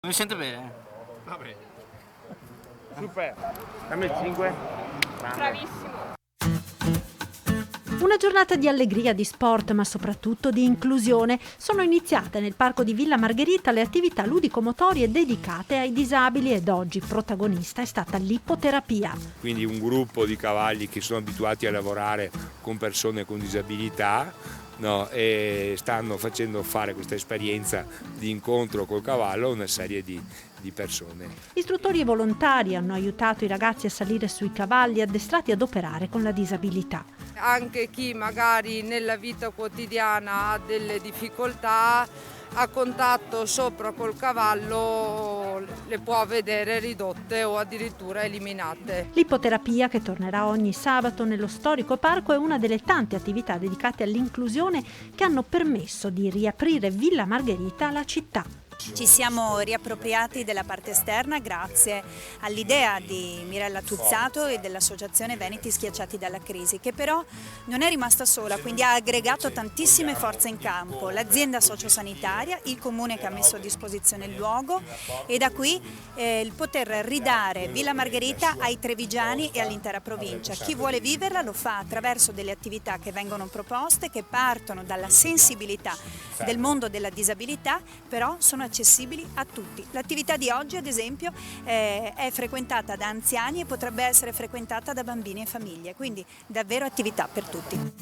Mi sento bene. Vabbè. Super. Dammi il 5. Bravissimo. Una giornata di allegria, di sport, ma soprattutto di inclusione. Sono iniziate nel parco di Villa Margherita le attività ludico-motorie dedicate ai disabili ed oggi protagonista è stata l'ippoterapia. Quindi un gruppo di cavalli che sono abituati a lavorare con persone con disabilità, no, e stanno facendo fare questa esperienza di incontro col cavallo a una serie di persone. Istruttori e volontari hanno aiutato i ragazzi a salire sui cavalli addestrati ad operare con la disabilità. Anche chi magari nella vita quotidiana ha delle difficoltà, a contatto sopra col cavallo le può vedere ridotte o addirittura eliminate. L'ippoterapia, che tornerà ogni sabato nello storico parco, è una delle tante attività dedicate all'inclusione che hanno permesso di riaprire Villa Margherita alla città. Ci siamo riappropriati della parte esterna grazie all'idea di Mirella Tuzzato e dell'associazione Veneti Schiacciati dalla Crisi, che però non è rimasta sola, quindi ha aggregato tantissime forze in campo, l'azienda sociosanitaria, il comune che ha messo a disposizione il luogo e da qui il poter ridare Villa Margherita ai trevigiani e all'intera provincia. Chi vuole viverla lo fa attraverso delle attività che vengono proposte, che partono dalla sensibilità del mondo della disabilità, però sono accessibili a tutti. L'attività di oggi, ad esempio, è frequentata da anziani e potrebbe essere frequentata da bambini e famiglie, quindi davvero attività per tutti.